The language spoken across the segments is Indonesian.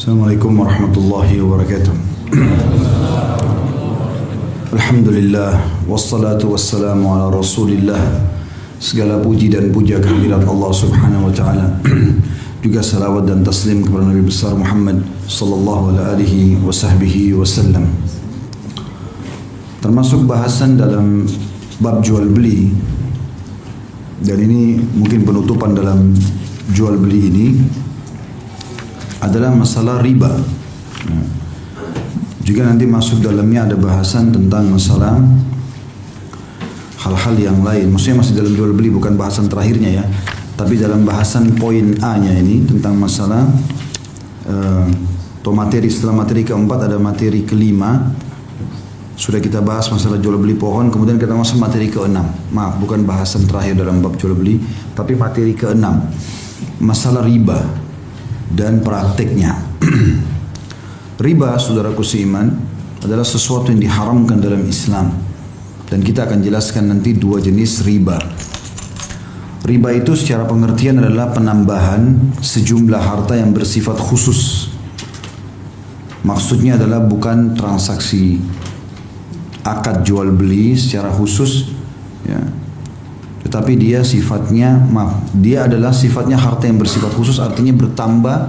Assalamualaikum warahmatullahi wabarakatuh. Alhamdulillah wassalatu wassalamu ala Rasulillah. Segala puji dan puja kehadirat Allah Subhanahu wa taala. Juga salawat dan taslim kepada Nabi besar Muhammad sallallahu alaihi wasallam. Termasuk bahasan dalam bab jual beli. Dan ini mungkin penutupan dalam jual beli ini adalah masalah riba. Juga nanti masuk dalamnya ada bahasan tentang masalah hal-hal yang lain. Maksudnya masih dalam jual beli, bukan bahasan terakhirnya ya. Tapi dalam bahasan poin A-nya ini tentang masalah atau materi, setelah materi keempat ada materi kelima. Sudah kita bahas masalah jual beli pohon, kemudian kita masuk materi keenam. Maaf, bukan bahasan terakhir dalam bab jual beli, tapi materi keenam. Masalah riba dan prakteknya. Riba, saudaraku seiman, adalah sesuatu yang diharamkan dalam Islam. Dan kita akan jelaskan nanti dua jenis riba. Riba itu secara pengertian adalah penambahan sejumlah harta yang bersifat khusus. Maksudnya adalah bukan transaksi akad jual beli secara khusus, ya. Tetapi dia sifatnya, dia adalah sifatnya harta yang bersifat khusus, artinya bertambah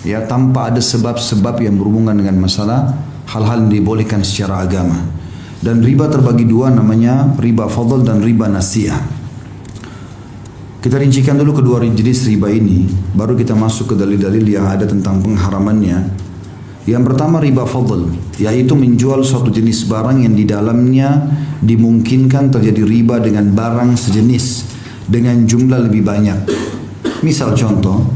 ya tanpa ada sebab-sebab yang berhubungan dengan masalah hal-hal yang dibolehkan secara agama. Dan riba terbagi dua, namanya riba fadl dan riba nasi'ah. Kita rincikan dulu kedua jenis riba ini, baru kita masuk ke dalil-dalil yang ada tentang pengharamannya. Yang pertama riba fadl, yaitu menjual suatu jenis barang yang di dalamnya dimungkinkan terjadi riba dengan barang sejenis dengan jumlah lebih banyak. Misal contoh,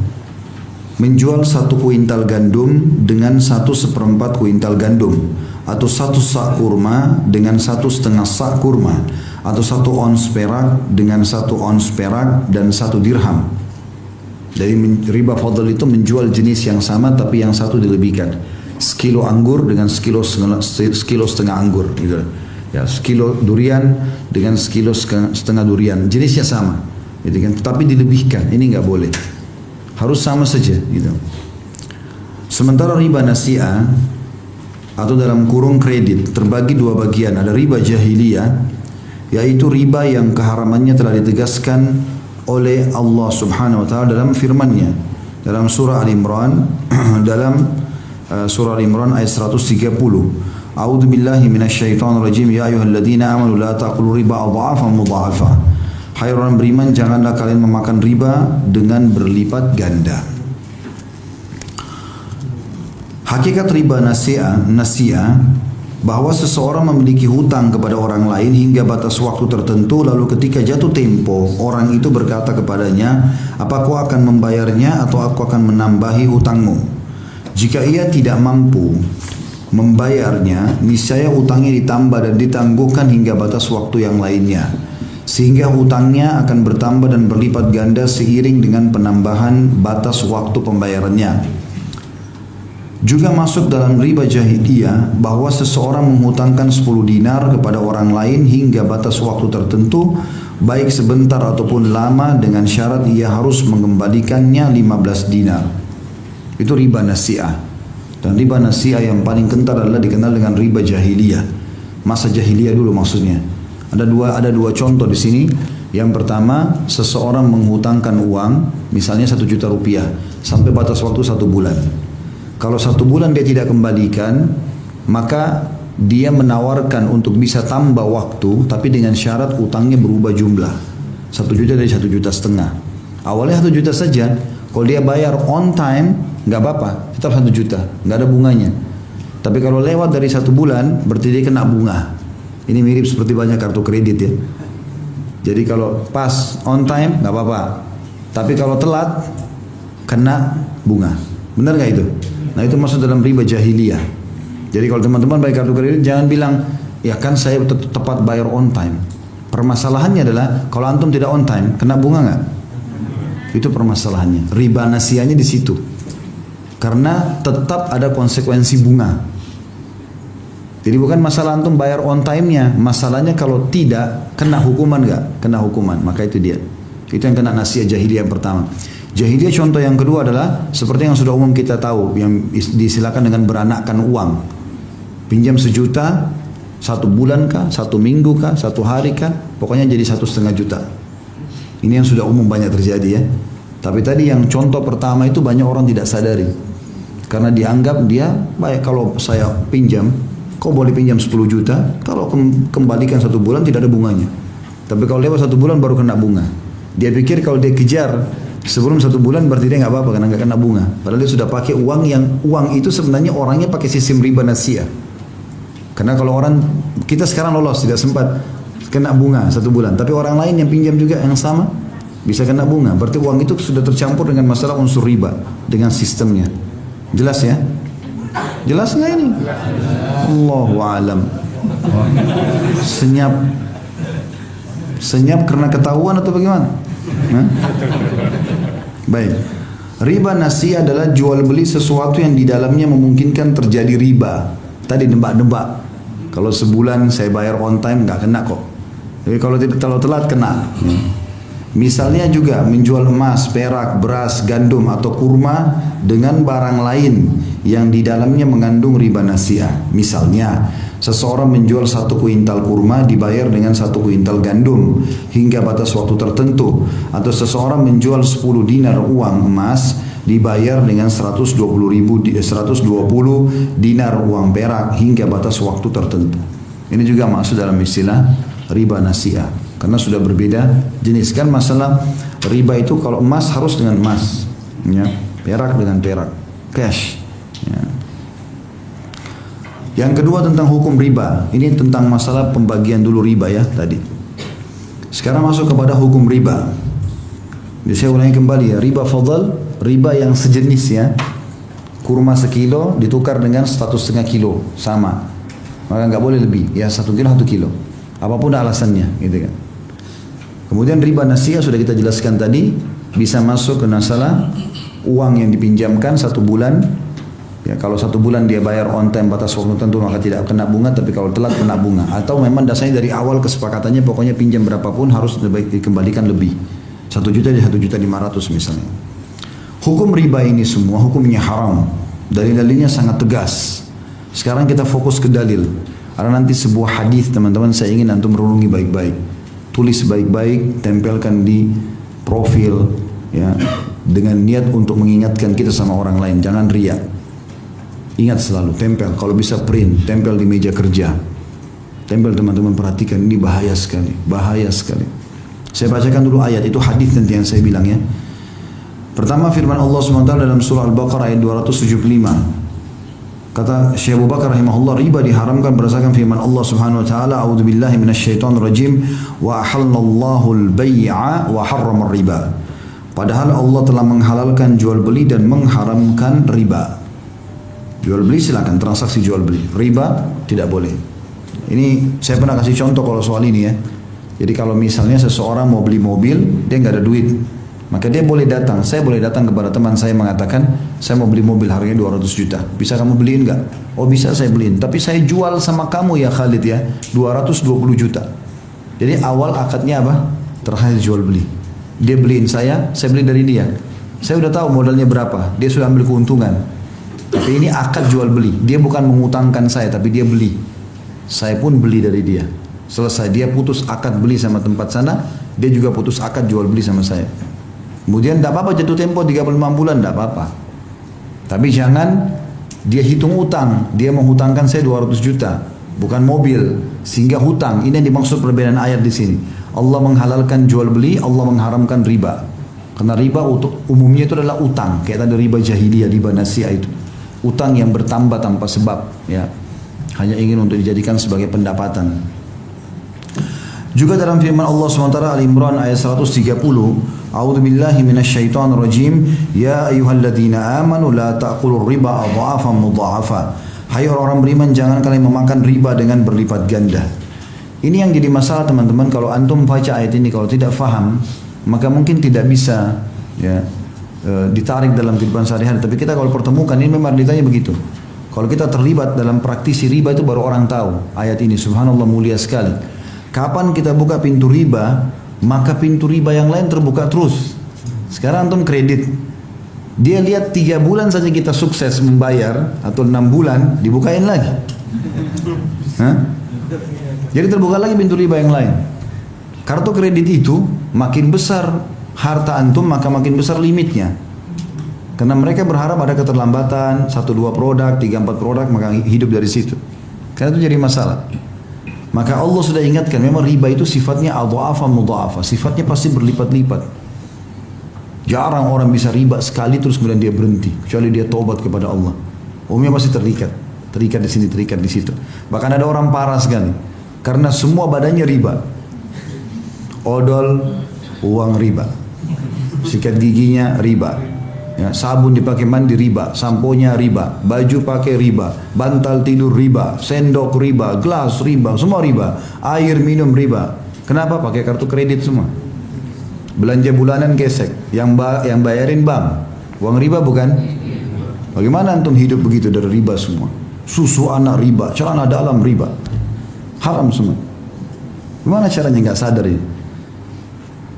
menjual 1 kuintal gandum dengan 1/4 kuintal gandum, atau 1 sak kurma dengan 1,5 sak kurma, atau 1 ons perak dengan 1 ons perak dan 1 dirham. Jadi riba fadl itu menjual jenis yang sama tapi yang satu dilebihkan. Sekilo anggur dengan sekilo setengah anggur, gitu. Ya, sekilo durian dengan sekilo setengah durian, jenisnya sama, gitu kan? Tapi dilebihkan, ini nggak boleh, harus sama saja, gitu. Sementara riba nasi'ah atau dalam kurung kredit terbagi dua bagian. Ada riba jahiliyah, yaitu riba yang keharamannya telah ditegaskan oleh Allah Subhanahu wa taala dalam firman-Nya dalam surah Al-Imran dalam surah Al-Imran ayat 130. A'udzu billahi minasyaitonir rajim. Ya ayyuhalladzina amanu la ta'kulu riba adha'afan mudha'afa. Hai orang beriman, janganlah kalian memakan riba dengan berlipat ganda. Hakikat riba nasi'ah bahwa seseorang memiliki hutang kepada orang lain hingga batas waktu tertentu, lalu ketika jatuh tempo orang itu berkata kepadanya, apa kau akan membayarnya atau aku akan menambahi hutangmu? Jika ia tidak mampu membayarnya, niscaya hutangnya ditambah dan ditangguhkan hingga batas waktu yang lainnya, sehingga hutangnya akan bertambah dan berlipat ganda seiring dengan penambahan batas waktu pembayarannya. Juga masuk dalam riba jahiliyah bahwa seseorang menghutangkan 10 dinar kepada orang lain hingga batas waktu tertentu, baik sebentar ataupun lama, dengan syarat ia harus mengembalikannya 15 dinar. Itu riba nasi'ah. Dan riba nasi'ah yang paling kental adalah dikenal dengan riba jahiliyah. Masa jahiliyah dulu maksudnya. Ada dua contoh di sini. Yang pertama, seseorang menghutangkan uang, misalnya 1 juta rupiah, sampai batas waktu 1 bulan. Kalau 1 bulan dia tidak kembalikan, maka dia menawarkan untuk bisa tambah waktu, tapi dengan syarat utangnya berubah jumlah. 1 juta dari 1,5 juta. Awalnya 1 juta saja. Kalau dia bayar on time, nggak apa-apa, tetap 1 juta, nggak ada bunganya. Tapi kalau lewat dari 1 bulan, berarti dia kena bunga. Ini mirip seperti banyak kartu kredit ya. Jadi kalau pas on time nggak apa-apa, tapi kalau telat kena bunga. Benar nggak itu? Nah itu masuk dalam riba jahiliyah. Jadi kalau teman-teman bayar kartu kredit, jangan bilang, ya kan saya tepat bayar on time. Permasalahannya adalah kalau antum tidak on time, kena bunga nggak? Itu permasalahannya. Riba nasi'ahnya di situ. Karena tetap ada konsekuensi bunga. Jadi bukan masalah antum bayar on time-nya, masalahnya kalau tidak kena hukuman nggak? Kena hukuman. Maka itu dia. Itu yang kena nasi'ah jahiliyah yang pertama. Jahiliyah contoh yang kedua adalah seperti yang sudah umum kita tahu, yang disilakan dengan beranakkan uang. Pinjam 1 juta, 1 bulan kah, 1 minggu kah, 1 hari kah, pokoknya jadi 1,5 juta. Ini yang sudah umum banyak terjadi ya. Tapi tadi yang contoh pertama itu banyak orang tidak sadari. Karena dianggap dia, baik kalau saya pinjam, kau boleh pinjam 10 juta, kalau kembalikan 1 bulan tidak ada bunganya. Tapi kalau lewat 1 bulan baru kena bunga. Dia pikir kalau dia kejar sebelum 1 bulan berarti dia nggak apa-apa karena nggak kena bunga. Padahal dia sudah pakai uang itu sebenarnya orangnya pakai sistem riba nasiah. Karena kalau orang kita sekarang lolos tidak sempat kena bunga 1 bulan, tapi orang lain yang pinjam juga yang sama bisa kena bunga. Berarti uang itu sudah tercampur dengan masalah unsur riba dengan sistemnya. Jelas ya? Jelas nggak ini? Allahu a'lam. Senyap karena ketahuan atau bagaimana? Hah? Baik. Riba nasiah adalah jual beli sesuatu yang di dalamnya memungkinkan terjadi riba. Tadi nebak-nebak. Kalau sebulan saya bayar on time nggak kena kok. Tapi kalau tidak terlalu telat kena. Misalnya juga menjual emas, perak, beras, gandum atau kurma dengan barang lain yang di dalamnya mengandung riba nasiah. Misalnya, seseorang menjual 1 kuintal kurma dibayar dengan 1 kuintal gandum hingga batas waktu tertentu, atau seseorang menjual 10 dinar uang emas dibayar dengan 120 dinar uang perak hingga batas waktu tertentu. Ini juga masuk dalam istilah riba nasiah. Karena sudah berbeda jenis. Kan masalah riba itu kalau emas harus dengan emas, ya, perak dengan perak, cash. Ya. Yang kedua tentang hukum riba. Ini tentang masalah pembagian dulu riba ya tadi. Sekarang masuk kepada hukum riba. Jadi saya ulangi kembali ya, riba fadl, riba yang sejenis ya. Kurma 1 kilo ditukar dengan 1,5 kilo sama. Maka nggak boleh lebih, ya 1 kilo 1 kilo. Apapun alasannya, gitu kan. Kemudian riba nasiah sudah kita jelaskan tadi, bisa masuk ke masalah uang yang dipinjamkan 1 bulan. Ya, kalau 1 bulan dia bayar on time batas waktu tertentu maka tidak kena bunga, tapi kalau telat kena bunga. Atau memang dasarnya dari awal kesepakatannya pokoknya pinjam berapapun harus dikembalikan lebih. 1 juta jadi 1,5 juta misalnya. Hukum riba ini semua hukumnya haram. Dalil-dalilnya sangat tegas. Sekarang kita fokus ke dalil. Ada nanti sebuah hadis teman-teman, saya ingin antum renungi baik-baik. Tulis baik-baik, tempelkan di profil ya, dengan niat untuk mengingatkan kita sama orang lain. Jangan riak. Ingat selalu, tempel. Kalau bisa print, tempel di meja kerja. Tempel teman-teman, perhatikan, ini bahaya sekali. Bahaya sekali. Saya bacakan dulu ayat, itu hadis nanti yang saya bilang ya. Pertama firman Allah SWT dalam surah Al-Baqarah ayat 275. Kata Syekh Abu Bakar rahimahullah, riba diharamkan berdasarkan firman Allah Subhanahu wa taala, a'udzubillahi minasyaitonir rajim, wa ahallallahu al-bai'a wa harrama riba. Padahal Allah telah menghalalkan jual beli dan mengharamkan riba. Jual beli silakan, transaksi jual beli. Riba tidak boleh. Ini saya pernah kasih contoh kalau soal ini ya. Jadi kalau misalnya seseorang mau beli mobil, dia nggak ada duit, maka dia boleh datang. Saya boleh datang kepada teman saya mengatakan, saya mau beli mobil harganya 200 juta. Bisa kamu beliin nggak? Oh bisa, saya beliin. Tapi saya jual sama kamu ya Khalid ya, 220 juta. Jadi awal akadnya apa? Terakhir jual beli. Dia beliin saya beli dari dia. Saya udah tahu modalnya berapa, dia sudah ambil keuntungan. Tapi ini akad jual beli. Dia bukan mengutangkan saya, tapi dia beli. Saya pun beli dari dia. Selesai, dia putus akad beli sama tempat sana, dia juga putus akad jual beli sama saya. Kemudian tidak apa-apa jatuh tempo 35 bulan, tidak apa-apa. Tapi jangan dia hitung utang. Dia menghutangkan saya 200 juta, bukan mobil, sehingga hutang. Ini yang dimaksud perbedaan ayat di sini. Allah menghalalkan jual beli, Allah mengharamkan riba. Karena riba umumnya itu adalah utang. Kayak tadi riba jahiliyah, riba nasiah itu. Utang yang bertambah tanpa sebab, ya. Hanya ingin untuk dijadikan sebagai pendapatan. Juga dalam firman Allah SWT Al-Imran ayat 130, A'udzubillahi minasyaitonir rajim, ya ayyuhalladzina amanu la ta'kulur riba adha'afan mudha'afa. Hai orang-orang beriman, jangan kalian memakan riba dengan berlipat ganda. Ini yang jadi masalah teman-teman, kalau antum baca ayat ini kalau tidak faham, maka mungkin tidak bisa ya ditarik dalam kehidupan sehari-hari. Tapi kita kalau pertemukan ini memang ditanya begitu. Kalau kita terlibat dalam praktisi riba itu baru orang tahu ayat ini. Subhanallah, mulia sekali. Kapan kita buka pintu riba, maka pintu riba yang lain terbuka terus. Sekarang antum kredit, dia lihat 3 bulan saja kita sukses membayar atau 6 bulan dibukain lagi. Hah? Jadi terbuka lagi pintu riba yang lain. Kartu kredit itu makin besar harta antum maka makin besar limitnya. Karena mereka berharap ada keterlambatan 1-2 produk, 3-4 produk maka hidup dari situ. Karena itu jadi masalah. Maka Allah sudah ingatkan memang riba itu sifatnya adha'afa mudha'afa, sifatnya pasti berlipat-lipat. Jarang orang bisa riba sekali terus kemudian dia berhenti, kecuali dia taubat kepada Allah. Umumnya pasti terikat di sini, terikat di situ. Bahkan ada orang parah sekali, karena semua badannya riba. Odol, uang riba. Sikat giginya riba. Ya, sabun dipakai mandi riba, samponya riba, baju pakai riba, bantal tidur riba, sendok riba, gelas riba, semua riba, air minum riba. Kenapa? Pakai kartu kredit semua. Belanja bulanan gesek, yang bayarin bank, uang riba bukan? Bagaimana antum hidup begitu dari riba semua? Susu anak riba, celana dalam riba, haram semua. Gimana caranya nggak sadar ini?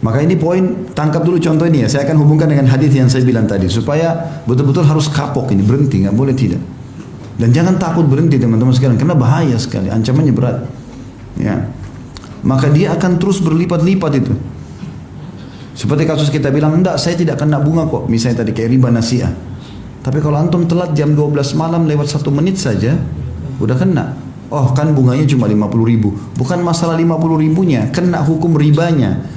Maka ini poin, tangkap dulu contoh ini ya. Saya akan hubungkan dengan hadis yang saya bilang tadi supaya betul-betul harus kapok ini, berhenti, nggak boleh tidak. Dan jangan takut berhenti teman-teman sekalian, karena bahaya sekali, ancamannya berat. Ya, maka dia akan terus berlipat-lipat itu. Seperti kasus kita bilang, enggak saya tidak kena bunga kok. Misalnya tadi kayak riba nasiah. Tapi kalau antum telat jam 12 malam lewat 1 menit saja, udah kena. Oh kan bunganya cuma 50 ribu. Bukan masalah 50 ribunya, kena hukum ribanya.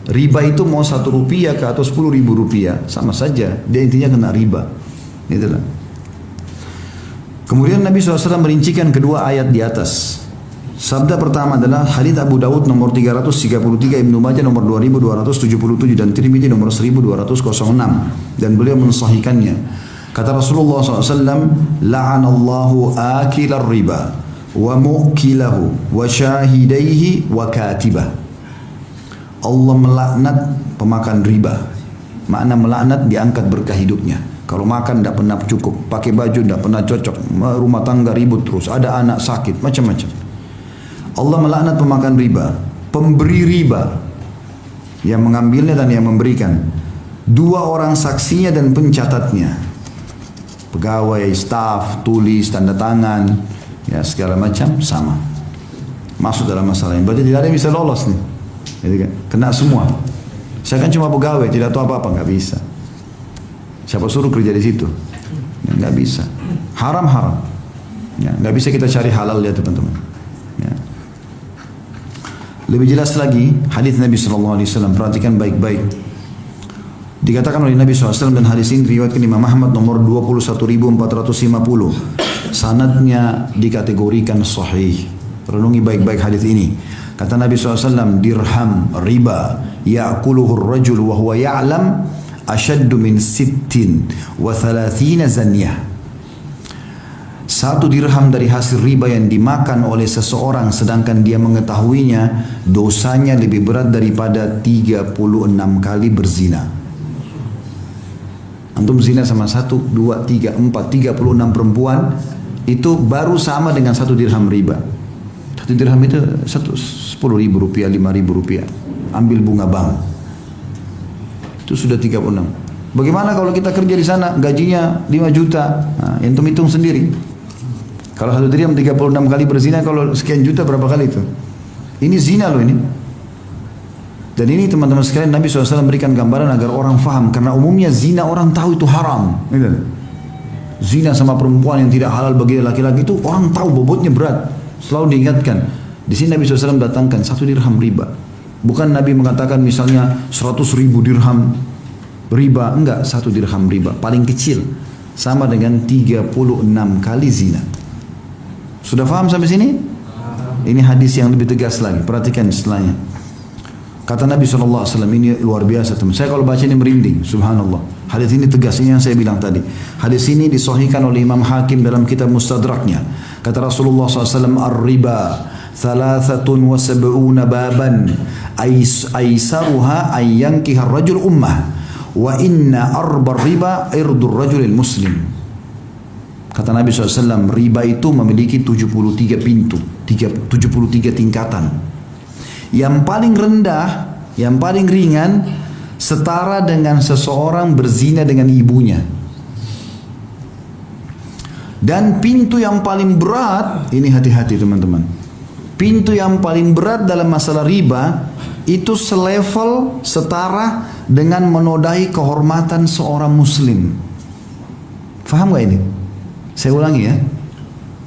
Riba itu mau 1 rupiah ke atau 10 ribu rupiah, sama saja. Dia intinya kena riba. Itulah. Kemudian Nabi SAW merincikan kedua ayat di atas. Sabda pertama adalah hadits Abu Dawud nomor 333, Ibnu Majah nomor 2277 dan Tirmidzi nomor 1206 dan beliau mensahihkannya. Kata Rasulullah SAW, la'anallahu akilar riba wa mu'kilahu wa syahidaihi wa katibah. Allah melaknat pemakan riba. Makna melaknat diangkat berkah hidupnya. Kalau makan tidak pernah cukup, pakai baju tidak pernah cocok, rumah tangga ribut terus, ada anak sakit, macam-macam. Allah melaknat pemakan riba, pemberi riba, yang mengambilnya dan yang memberikan, 2 orang saksinya dan pencatatnya, pegawai, staf, tulis, tanda tangan, ya segala macam sama, masuk dalam masalah ini. Berarti tidak ada yang bisa lolos nih, jadi kan, kena semua. Saya kan cuma pegawai, tidak tahu apa-apa, nggak bisa. Siapa suruh kerja di situ? Ya, nggak bisa. Haram. Ya, nggak bisa kita cari halal ya teman-teman. Ya. Lebih jelas lagi hadis Nabi SAW, perhatikan baik-baik. Dikatakan oleh Nabi SAW dan hadis ini riwayatkan Imam Ahmad nomor 21.450. Sanadnya dikategorikan sahih. Renungi baik-baik hadis ini. Kata Nabi SAW, dirham riba ya'kuluhu ar-rajul wa huwa ya'lam ashaddu min 36 zanyah. 1 dirham dari hasil riba yang dimakan oleh seseorang sedangkan dia mengetahuinya, dosanya lebih berat daripada 36 kali berzina. Antum zina sama 1, 2, 3, 4, 36 perempuan, itu baru sama dengan 1 dirham riba. 1 dirham itu 10 ribu rupiah, 5 ribu rupiah. Ambil bunga bank, itu sudah 36. Bagaimana kalau kita kerja di sana, gajinya 5 juta, nah, antum hitung sendiri. Kalau 1 dirham 36 kali berzina, kalau sekian juta berapa kali itu? Ini zina loh ini. Dan ini teman-teman sekalian, Nabi SAW memberikan gambaran agar orang faham. Karena umumnya zina orang tahu itu haram. Zina sama perempuan yang tidak halal bagi laki-laki itu orang tahu bobotnya berat. Selalu diingatkan. Di sini Nabi SAW datangkan 1 dirham riba. Bukan Nabi mengatakan misalnya 100 ribu dirham riba. Enggak, 1 dirham riba. Paling kecil. Sama dengan 36 kali zina. Sudah paham sampai sini? Ini hadis yang lebih tegas lagi. Perhatikan setelahnya. Kata Nabi SAW, ini luar biasa teman. Saya kalau baca ini merinding, subhanallah. Hadis ini tegas, ini yang saya bilang tadi. Hadis ini disahihkan oleh Imam Hakim dalam kitab Mustadraknya. Kata Rasulullah SAW, ar-riba 73 baban aisaruha ayyankiha ar-rajul ummah wa inna arba riba irdur rajulil muslim. Kata Nabi SAW, riba itu memiliki 73 pintu, 73 tingkatan. Yang paling rendah, yang paling ringan, setara dengan seseorang berzina dengan ibunya. Dan pintu yang paling berat, ini hati-hati teman-teman. Pintu yang paling berat dalam masalah riba itu selevel setara dengan menodai kehormatan seorang muslim. Faham gak ini? Saya ulangi ya.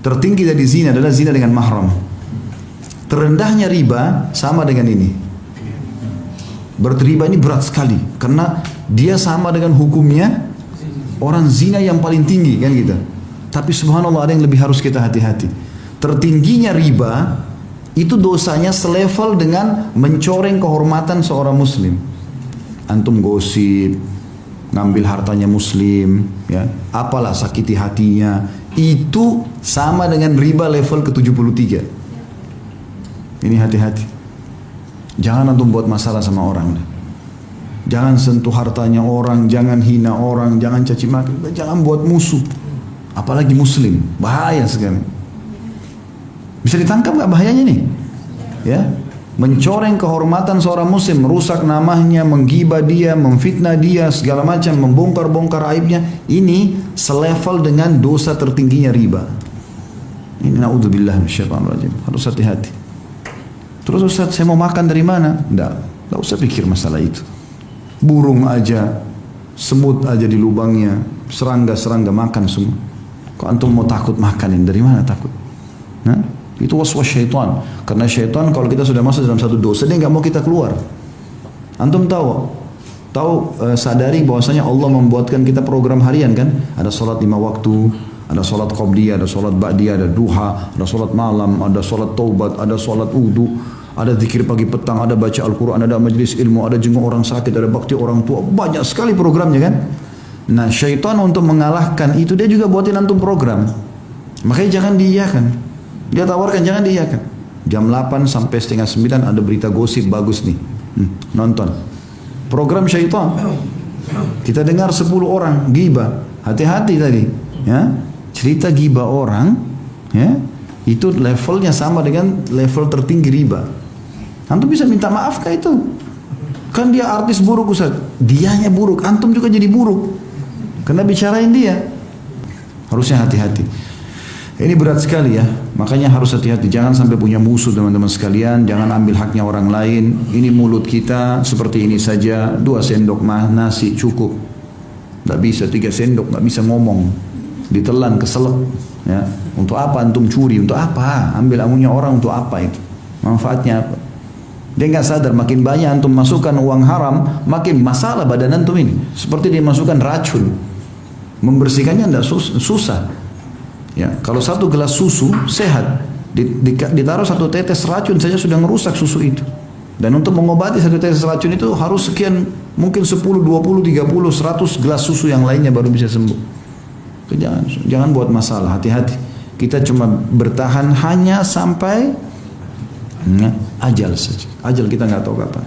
Tertinggi dari zina adalah zina dengan mahram. Terendahnya riba sama dengan ini. Berarti riba ini berat sekali karena dia sama dengan hukumnya orang zina yang paling tinggi kan gitu. Tapi subhanallah ada yang lebih harus kita hati-hati. Tertingginya riba itu dosanya selevel dengan mencoreng kehormatan seorang muslim. Antum gosip, ngambil hartanya muslim, ya, apalah sakiti hatinya, itu sama dengan riba level ke-73. Ini hati-hati. Jangan antum buat masalah sama orang. Jangan sentuh hartanya orang, jangan hina orang, jangan caci maki, jangan buat musuh. Apalagi muslim, bahaya sekali. Bisa ditangkap nggak bahayanya nih? Ya, mencoreng kehormatan seorang muslim, merusak namanya, menggibah dia, memfitnah dia, segala macam, membongkar-bongkar aibnya. Ini selevel dengan dosa tertingginya riba. Ini naudzubillah minasyaitonirrajim. Harus hati-hati. Terus Ustaz, saya mau makan dari mana? Enggak usah pikir masalah itu. Burung aja, semut aja di lubangnya, serangga-serangga makan semua. Kok antum mau takut makanin? Dari mana takut? Nah, itu waswas syaitan. Karena syaitan kalau kita sudah masuk dalam satu dosa, dia nggak mau kita keluar. Antum sadari bahwasanya Allah membuatkan kita program harian kan? Ada salat 5 waktu, ada salat qabliyah, ada salat ba'diyah, ada duha, ada salat malam, ada salat taubat, ada salat wudu, ada zikir pagi petang, ada baca Al-Quran, ada majlis ilmu, ada jenguk orang sakit, ada bakti orang tua. Banyak sekali programnya kan? Nah, syaitan untuk mengalahkan itu dia juga buatin antum program. Makanya jangan diiyakan. Dia tawarkan jangan diiyakan. Jam 8 sampai setengah 9 ada berita gosip bagus nih. Nonton. Program syaitan. Kita dengar 10 orang gibah. Hati-hati tadi. Ya. Cerita gibah orang, ya, itu levelnya sama dengan level tertinggi riba. Antum bisa minta maaf kah itu? Kan dia artis buruk Ustaz. Dianya buruk, antum juga jadi buruk. Karena bicarain dia. Harusnya hati-hati. Ini berat sekali ya. Makanya harus hati-hati. Jangan sampai punya musuh teman-teman sekalian. Jangan ambil haknya orang lain. Ini mulut kita seperti ini saja. 2 sendok nasi cukup. Tidak bisa 3 sendok. Tidak bisa ngomong. Ditelan, keselak. Ya. Untuk apa antum curi? Untuk apa? Ambil amunya orang untuk apa itu? Manfaatnya apa? Dia nggak sadar makin banyak antum masukkan uang haram, makin masalah badan antum ini. Seperti dia masukkan racun. Membersihkannya tidak susah. Ya, kalau 1 gelas susu sehat, ditaruh 1 tetes racun saja sudah merusak susu itu. Dan untuk mengobati 1 tetes racun itu harus sekian, mungkin 10, 20, 30, 100 gelas susu yang lainnya baru bisa sembuh. Jangan buat masalah, hati-hati. Kita cuma bertahan hanya sampai ajal saja. Ajal kita nggak tahu kapan.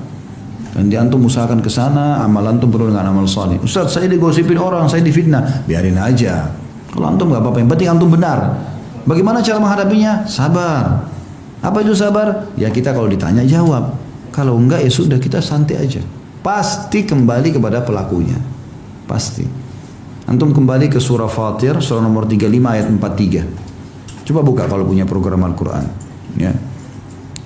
Dan di antum usahakan ke sana, amal antum perlu dengan amal saleh. Ustaz, saya digosipin orang, saya difitnah. Biarin aja. Kalau antum nggak apa-apa, yang penting antum benar. Bagaimana cara menghadapinya? Sabar. Apa itu sabar? Ya kita kalau ditanya jawab. Kalau enggak ya sudah, kita santai aja. Pasti kembali kepada pelakunya. Pasti. Antum kembali ke surah Fatir, surah nomor 35 ayat 43. Coba buka kalau punya program Al-Quran. Ya.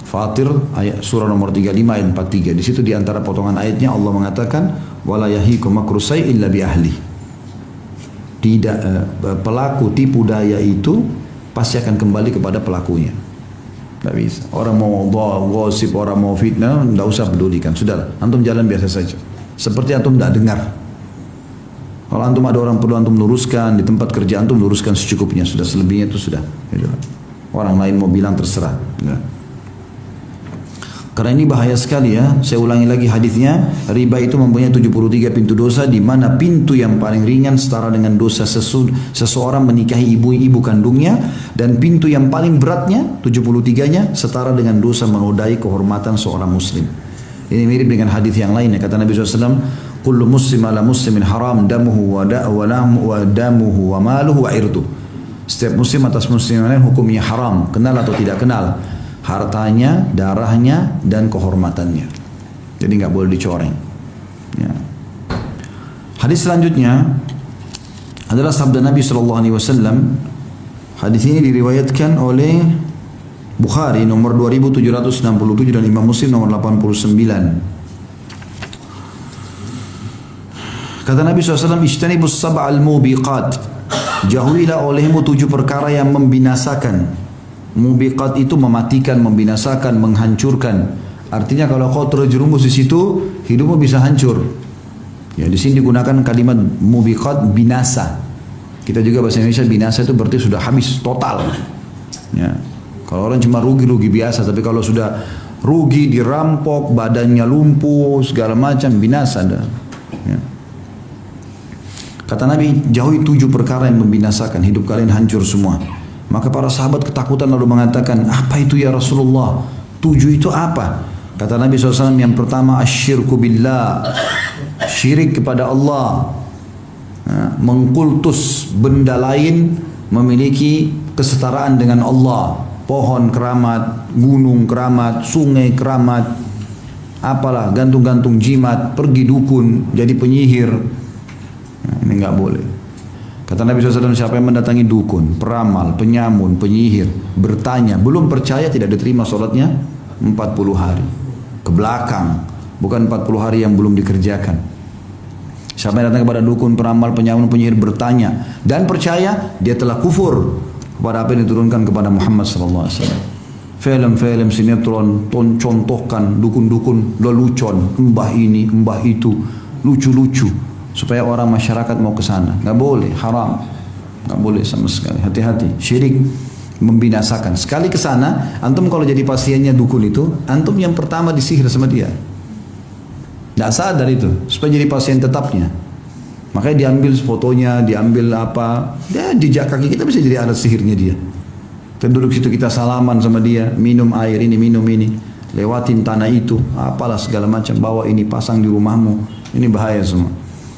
Fatir ayat surah nomor 35 ayat 43. Di situ di antara potongan ayatnya Allah mengatakan wala yahikum makrusai illa bi ahli. Tidak pelaku tipu daya itu pasti akan kembali kepada pelakunya. Tidak bisa. Orang mau gosip, orang mau fitnah, tidak usah pedulikan. Sudah, antum jalan biasa saja. Seperti antum tidak dengar. Kalau antum ada orang perlu antum luruskan di tempat kerja antum luruskan secukupnya. Sudah, selebihnya itu sudah. Orang lain mau bilang terserah. Ya. Karena ini bahaya sekali ya. Saya ulangi lagi hadisnya. Riba itu mempunyai 73 pintu dosa, di mana pintu yang paling ringan setara dengan dosa seseorang menikahi ibu kandungnya, dan pintu yang paling beratnya 73-nya setara dengan dosa menodai kehormatan seorang muslim. Ini mirip dengan hadis yang lainnya. Kata Nabi SAW, kullu muslim ala muslimin haram damuhu wa damuhu wa maluhu wa irdu. Setiap muslim atas muslim lain hukumnya haram, kenal atau tidak kenal, hartanya, darahnya, dan kehormatannya. Jadi nggak boleh dicoreng. Ya. Hadis selanjutnya adalah sabda Nabi SAW. Hadis ini diriwayatkan oleh Bukhari nomor 2767 dan Imam Muslim nomor 89. Kata Nabi SAW, "Ijtanibus sab'al mubiqat." Jauhilah olehmu 7 perkara yang membinasakan. Mubiqat itu mematikan, membinasakan, menghancurkan. Artinya kalau kau terjerumus di situ, hidupmu bisa hancur. Ya, di sini digunakan kalimat mubiqat, binasa. Kita juga bahasa Indonesia binasa itu berarti sudah habis total. Ya. Kalau orang cuma rugi biasa, tapi kalau sudah rugi, dirampok, badannya lumpuh, segala macam, binasa dah. Ya. Kata Nabi, jauhi 7 perkara yang membinasakan, hidup kalian hancur semua. Maka para sahabat ketakutan lalu mengatakan, apa itu ya Rasulullah? 7 itu apa? Kata Nabi SAW, yang pertama asyirku billah, syirik kepada Allah. Mengkultus benda lain, memiliki kesetaraan dengan Allah. Pohon keramat, gunung keramat, sungai keramat, apalah, gantung-gantung jimat, pergi dukun, jadi penyihir. Ini nggak boleh. Kata Nabi SAW, siapa yang mendatangi dukun, peramal, penyamun, penyihir, bertanya, belum percaya, tidak diterima sholatnya 40 hari. Ke belakang, bukan 40 hari yang belum dikerjakan. Siapa yang datang kepada dukun, peramal, penyamun, penyihir, bertanya dan percaya, dia telah kufur kepada apa yang diturunkan kepada Muhammad SAW. Film-film, sinetron, contohkan dukun-dukun, lelucon, mbah ini, mbah itu, lucu-lucu, supaya orang masyarakat mau ke sana. Nggak boleh, haram, nggak boleh sama sekali. Hati-hati, syirik membinasakan. Sekali ke sana, antum kalau jadi pasiennya dukun itu, antum yang pertama disihir sama dia. Tidak sadar itu, supaya jadi pasien tetapnya. Makanya diambil fotonya, diambil apa, ya jejak kaki kita bisa jadi alat sihirnya dia. Kita duduk situ, kita salaman sama dia, minum air ini, minum ini, lewatin tanah itu, apalah segala macam, bawa ini pasang di rumahmu. Ini bahaya semua.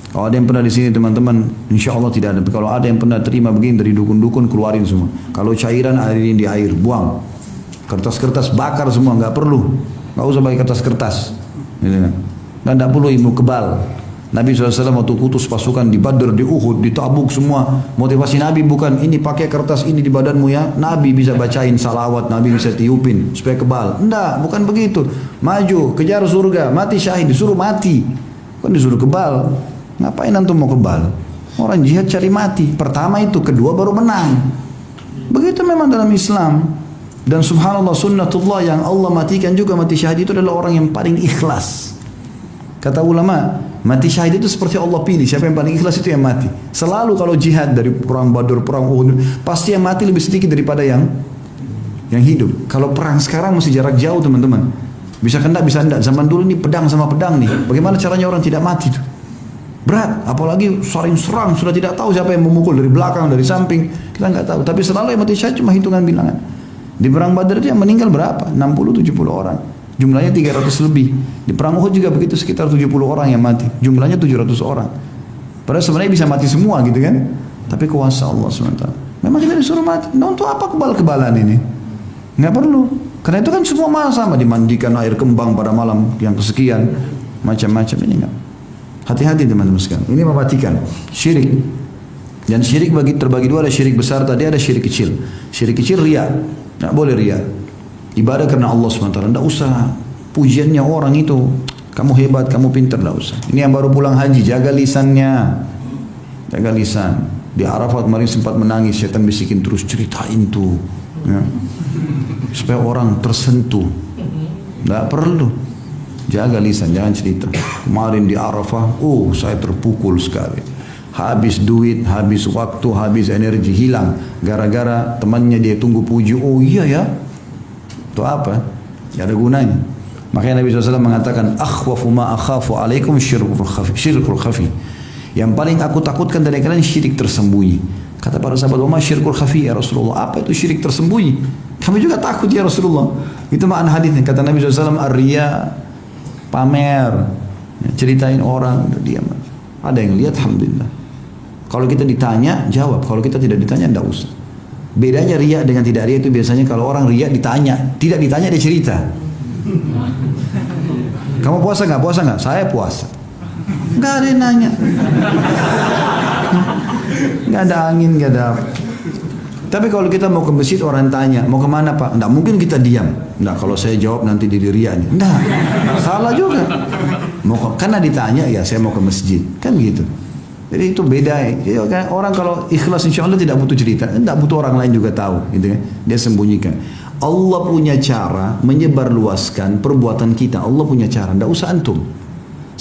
Kalau ada yang pernah di sini teman-teman, insya Allah tidak ada. Tapi kalau ada yang pernah terima begini dari dukun-dukun, keluarin semua. Kalau cairan, air ini di air, buang. Kertas-kertas bakar semua, nggak perlu. Nggak usah pakai kertas-kertas. Gitu kan. Dan tidak perlu ilmu kebal. Nabi SAW waktu kutus pasukan di Badr, di Uhud, di Tabuk semua. Motivasi Nabi bukan ini pakai kertas ini di badanmu ya. Nabi bisa bacain salawat, Nabi bisa tiupin supaya kebal. Enggak, bukan begitu. Maju, kejar surga, mati syahid, disuruh mati. Bukan disuruh kebal. Ngapain antum mau kebal? Orang jihad cari mati. Pertama itu, kedua baru menang. Begitu memang dalam Islam. Dan subhanallah sunnatullah yang Allah matikan juga mati syahid itu adalah orang yang paling ikhlas. Kata ulama, mati syahid itu seperti Allah pilih, siapa yang paling ikhlas itu yang mati. Selalu kalau jihad dari perang Badr, perang Uhud, pasti yang mati lebih sedikit daripada yang hidup. Kalau perang sekarang mesti jarak jauh teman-teman. Bisa kena, bisa enggak. Zaman dulu ini pedang sama pedang nih. Bagaimana caranya orang tidak mati tuh? Berat, apalagi saling serang, sudah tidak tahu siapa yang memukul dari belakang, dari samping. Kita nggak tahu, tapi selalu yang mati syahid cuma hitungan bilangan. Di perang Badr itu yang meninggal berapa? 60-70 orang. Jumlahnya 300 lebih. Di perang Uhud juga begitu, sekitar 70 orang yang mati. Jumlahnya 700 orang. Padahal sebenarnya bisa mati semua gitu kan. Tapi kuasa Allah SWT. Memang kita disuruh mati. Nah untuk apa kebal-kebalan ini? Nggak perlu. Karena itu kan semua sama. Dimandikan air kembang pada malam yang kesekian. Macam-macam ini enggak. Hati-hati teman-teman sekalian. Ini mematikan. Syirik. Dan syirik terbagi dua. Ada syirik besar tadi, ada syirik kecil. Syirik kecil riya. Nggak boleh riya. Ibadah karena Allah SWT. Tidak usah pujiannya orang itu. Kamu hebat, kamu pintar. Tidak usah. Ini yang baru pulang haji. Jaga lisannya. Jaga lisan. Di Arafat kemarin sempat menangis. Syaitan bisikin terus ceritain tuh. Ya. Supaya orang tersentuh. Tidak perlu. Jaga lisan. Jangan cerita. Kemarin di Arafah. Saya terpukul sekali. Habis duit, habis waktu, habis energi. Hilang. Gara-gara temannya dia tunggu puji. Oh iya ya. Itu apa? Tidak ada gunanya. Makanya Nabi SAW mengatakan, akhwafu ma akhafu alaikum syirkul khafi. Yang paling aku takutkan dari kalian syirik tersembunyi. Kata para sahabat, wa ma syirkul khafi ya Rasulullah. Apa itu syirik tersembunyi? Kami juga takut ya Rasulullah. Itu makna hadisnya. Kata Nabi SAW, ar-riya, pamer, ceritain orang, diam. Ada yang lihat, alhamdulillah. Kalau kita ditanya, jawab. Kalau kita tidak ditanya, tidak usah. Bedanya riya dengan tidak riya itu biasanya kalau orang riya ditanya, tidak ditanya dia cerita. Kamu puasa nggak? Puasa nggak? Saya puasa. Nggak ada yang nanya. Nggak ada angin, nggak ada apa. Tapi kalau kita mau ke masjid orang tanya, mau kemana Pak? Nggak mungkin kita diam. Nggak, kalau saya jawab nanti didiriannya. Nggak, salah juga. Karena ditanya ya saya mau ke masjid. Kan gitu. Jadi itu beda ya. Orang kalau ikhlas insya Allah tidak butuh cerita. Tidak butuh orang lain juga tahu. Gitu kan. Dia sembunyikan. Allah punya cara menyebarluaskan perbuatan kita. Allah punya cara. Tidak usah antum.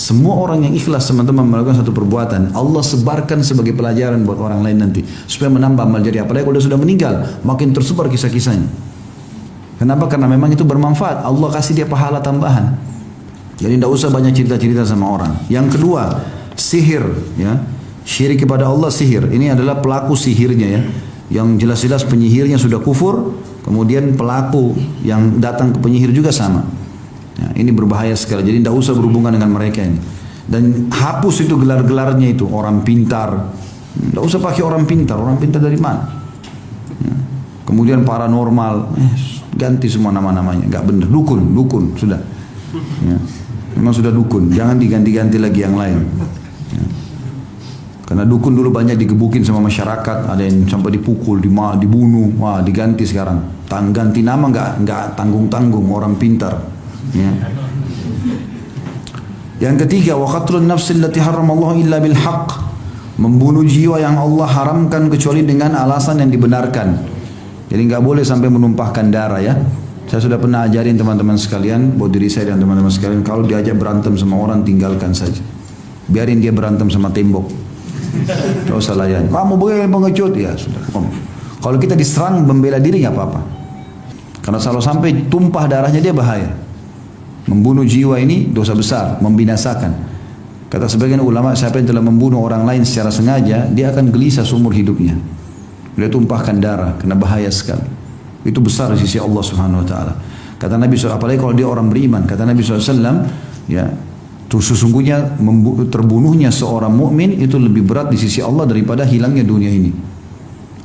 Semua orang yang ikhlas teman-teman melakukan satu perbuatan, Allah sebarkan sebagai pelajaran buat orang lain nanti supaya menambah amal jariah. Apalagi kalau dia sudah meninggal, makin tersebar kisah-kisahnya. Kenapa? Karena memang itu bermanfaat. Allah kasih dia pahala tambahan. Jadi tidak usah banyak cerita-cerita sama orang. Yang kedua, sihir, ya, syirik kepada Allah, sihir. Ini adalah pelaku sihirnya, ya, yang jelas-jelas penyihirnya sudah kufur, kemudian pelaku yang datang ke penyihir juga sama. Ya, ini berbahaya sekali. Jadi tidak usah berhubungan dengan mereka ini. Dan hapus itu gelar-gelarnya itu orang pintar. Tidak usah pakai orang pintar. Orang pintar dari mana? Ya. Kemudian paranormal, ganti semua nama-namanya. Enggak benar. Dukun sudah. Ya. Memang sudah dukun. Jangan diganti-ganti lagi yang lain. Ya. Karena dukun dulu banyak digebukin sama masyarakat. Ada yang sampai dipukul, dibunuh. Wah, diganti sekarang. Ganti nama enggak tanggung-tanggung. Orang pintar. Ya. Yang ketiga, wa qatlun nafsi allati haramallahu illa bil haqq, membunuh jiwa yang Allah haramkan kecuali dengan alasan yang dibenarkan. Jadi nggak boleh sampai menumpahkan darah, ya. Saya sudah pernah ajarin teman-teman sekalian, buat diri saya dan teman-teman sekalian, kalau diajak berantem sama orang tinggalkan saja. Biarin dia berantem sama tembok. Tidak usah layan. Kamu boleh pengecut, ya sudah. Kalau kita diserang membela diri nggak apa-apa. Karena kalau sampai tumpah darahnya dia bahaya. Membunuh jiwa ini dosa besar, membinasakan. Kata sebagian ulama, siapa yang telah membunuh orang lain secara sengaja, dia akan gelisah seumur hidupnya. Dia tumpahkan darah, kena bahaya sekali. Itu besar di sisi Allah Subhanahu Wa Taala. Kata Nabi SAW, apalagi kalau dia orang beriman. Kata Nabi SAW, ya, sesungguhnya terbunuhnya seorang mukmin itu lebih berat di sisi Allah daripada hilangnya dunia ini.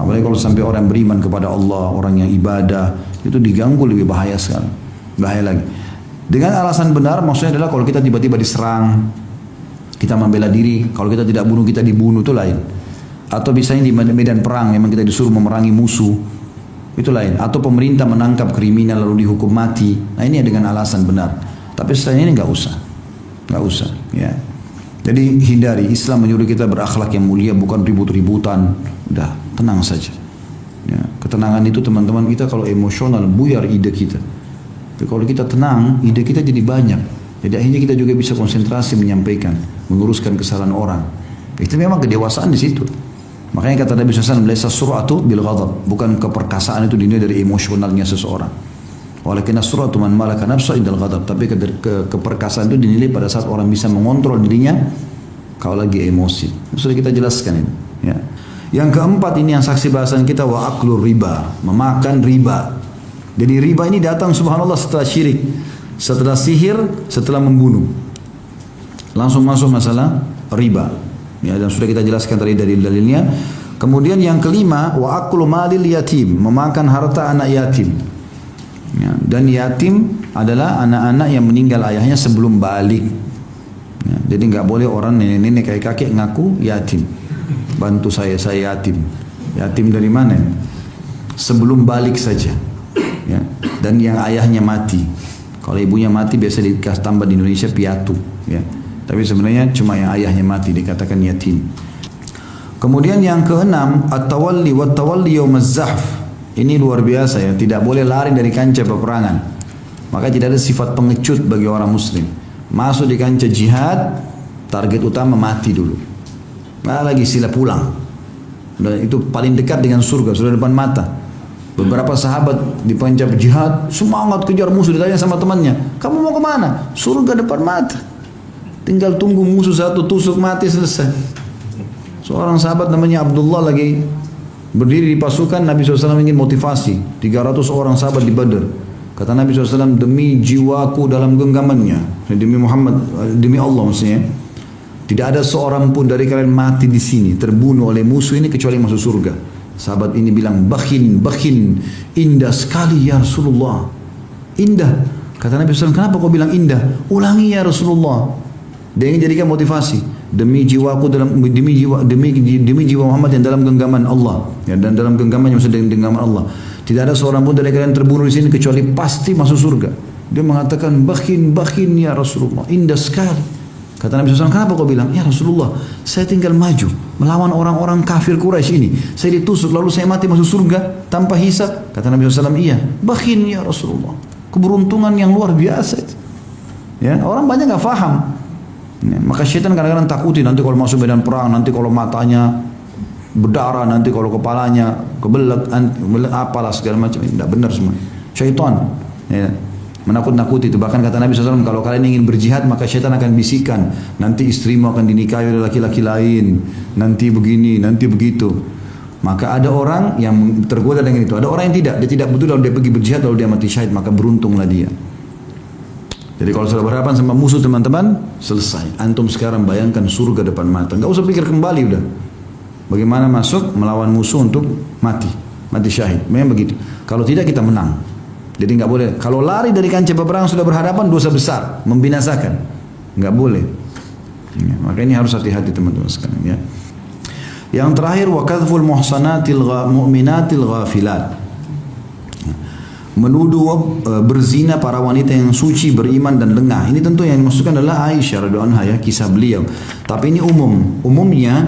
Apalagi kalau sampai orang beriman kepada Allah, orang yang ibadah, itu diganggu lebih bahaya sekali. Bahaya lagi. Dengan alasan benar, maksudnya adalah kalau kita tiba-tiba diserang, kita membela diri. Kalau kita tidak bunuh, kita dibunuh, itu lain. Atau misalnya di medan perang, memang kita disuruh memerangi musuh, itu lain. Atau pemerintah menangkap kriminal lalu dihukum mati. Nah ini dengan alasan benar. Tapi setelahnya ini nggak usah, ya. Jadi hindari. Islam menyuruh kita berakhlak yang mulia, bukan ribut-ributan. Udah, tenang saja. Ya, ketenangan itu teman-teman, kita kalau emosional buyar ide kita. Tapi kalau kita tenang, ide kita jadi banyak. Jadi akhirnya kita juga bisa konsentrasi menyampaikan, meluruskan kesalahan orang. Itu memang kedewasaan di situ. Makanya kata Nabi SAW, "Laisa sur'atu bil ghadab." Bukan keperkasaan itu dinilai dari emosionalnya seseorang. Walakin as-sur'atu man malaka nafsa indal ghadab. Tapi keperkasaan itu dinilai pada saat orang bisa mengontrol dirinya kalau lagi emosi. Sudah kita jelaskan ini. Ya. Yang keempat ini yang saksi bahasan kita, wa aklur riba, memakan riba. Jadi riba ini datang subhanallah setelah syirik, setelah sihir, setelah membunuh. Langsung masuk masalah riba. Ya, dan sudah kita jelaskan tadi dalil-dalilnya. Kemudian yang kelima, wa aklu malil yatim, memakan harta anak yatim. Ya, dan yatim adalah anak-anak yang meninggal ayahnya sebelum balik. Ya, jadi nggak boleh orang nenek-nenek kakek ngaku yatim. Bantu saya yatim. Yatim dari mana? Sebelum balik saja. Ya, dan yang ayahnya mati. Kalau ibunya mati biasa dikasih tambah di Indonesia piatu, ya. Tapi sebenarnya cuma yang ayahnya mati dikatakan yatim. Kemudian yang keenam, at-tawalli wa tawalli yaumaz zahf. Ini luar biasa, ya, tidak boleh lari dari kancah peperangan. Maka tidak ada sifat pengecut bagi orang muslim. Masuk di kancah jihad, target utama mati dulu. Nggak lagi sila pulang. Dan itu paling dekat dengan surga, sudah depan mata. Beberapa sahabat di pancap jihad semangat kejar musuh, ditanya sama temannya, kamu mau kemana? Surga depan mata, tinggal tunggu musuh satu tusuk mati selesai. Seorang sahabat namanya Abdullah lagi berdiri di pasukan, Nabi SAW ingin motivasi 300 orang sahabat di Badr. Kata Nabi SAW, demi jiwaku dalam genggamannya, demi Muhammad, demi Allah maksudnya, tidak ada seorang pun dari kalian mati di sini terbunuh oleh musuh ini kecuali masuk surga. Sahabat ini bilang, bakhin, indah sekali ya Rasulullah. Indah. Kata Nabi SAW, kenapa kau bilang indah? Ulangi ya Rasulullah. Dia ingin jadikan motivasi demi jiwaku demi jiwa Muhammad yang dalam genggaman Allah, ya, dan dalam genggaman yang sedang genggaman Allah. Tidak ada seorang pun dari kalian terbunuh di sini kecuali pasti masuk surga. Dia mengatakan bakhin ya Rasulullah, indah sekali. Kata Nabi SAW, kenapa kau bilang? Ya Rasulullah, saya tinggal maju melawan orang-orang kafir Quraisy ini. Saya ditusuk lalu saya mati masuk surga tanpa hisab. Kata Nabi SAW, iya, bakhin ya Rasulullah. Keberuntungan yang luar biasa itu. Ya, orang banyak nggak faham. Ya, maka syaitan kadang-kadang takuti nanti kalau masuk medan perang, nanti kalau matanya berdarah, nanti kalau kepalanya kebelet apalah segala macam. Tidak benar semua. Syaitan ya, menakut-nakuti itu. Bahkan kata Nabi SAW, kalau kalian ingin berjihad maka syaitan akan bisikan, nanti istrimu akan dinikahi oleh laki-laki lain, nanti begini, nanti begitu. Maka ada orang yang tergoda dengan itu, ada orang yang tidak, dia tidak betul lalu dia pergi berjihad lalu dia mati syahid, maka beruntunglah dia. Jadi kalau sudah berhadapan sama musuh teman-teman, selesai. Antum sekarang bayangkan surga depan mata. Enggak usah pikir kembali udah. Bagaimana masuk melawan musuh untuk mati syahid. Memang begitu. Kalau tidak kita menang. Jadi enggak boleh. Kalau lari dari kancah peperangan sudah berhadapan, dosa besar, membinasakan. Enggak boleh. Ya, maka ini harus hati-hati teman-teman sekalian ya. Yang terakhir wa kadhful muhsanatil mu'minatil ghafilat. Menuduh berzina para wanita yang suci, beriman dan lengah. Ini tentu yang dimaksudkan adalah Aisyah radhiyallahu anha ya, kisah beliau. Tapi ini umumnya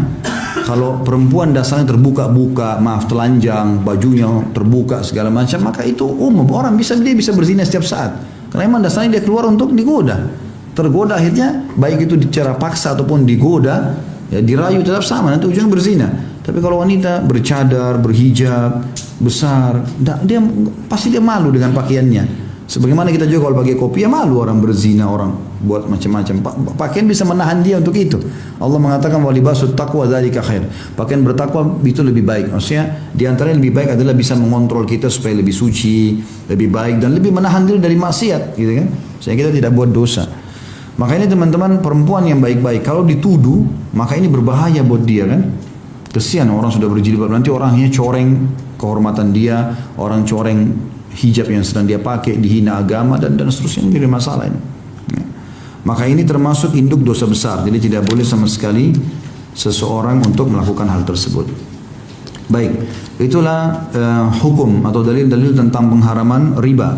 kalau perempuan dasarnya terbuka-buka, telanjang, bajunya terbuka segala macam, maka itu umum. Orang dia bisa berzina setiap saat. Karena memang dasarnya dia keluar untuk digoda. Tergoda akhirnya baik itu secara paksa ataupun digoda, ya dirayu tetap sama, nanti ujungnya berzina. Tapi kalau wanita bercadar, berhijab, besar, pasti dia malu dengan pakaiannya. Sebagaimana kita juga kalau pakai kopi ya malu orang berzina, orang buat macam-macam. Pakaian bisa menahan dia untuk itu. Allah mengatakan walibasut taqwa dzalika khair. Pakaian bertakwa itu lebih baik. Maksudnya di antara yang lebih baik adalah bisa mengontrol kita supaya lebih suci, lebih baik dan lebih menahan diri dari maksiat, gitu kan? Sehingga kita tidak buat dosa. Maka ini teman-teman, perempuan yang baik-baik kalau dituduh, maka ini berbahaya buat dia kan? Kesian orang sudah berjilbab, nanti orangnya coreng kehormatan dia, orang coreng hijab yang sedang dia pakai, dihina agama dan seterusnya, menjadi masalah ini. Ya. Maka ini termasuk induk dosa besar, jadi tidak boleh sama sekali seseorang untuk melakukan hal tersebut. Baik, itulah hukum atau dalil-dalil tentang pengharaman riba.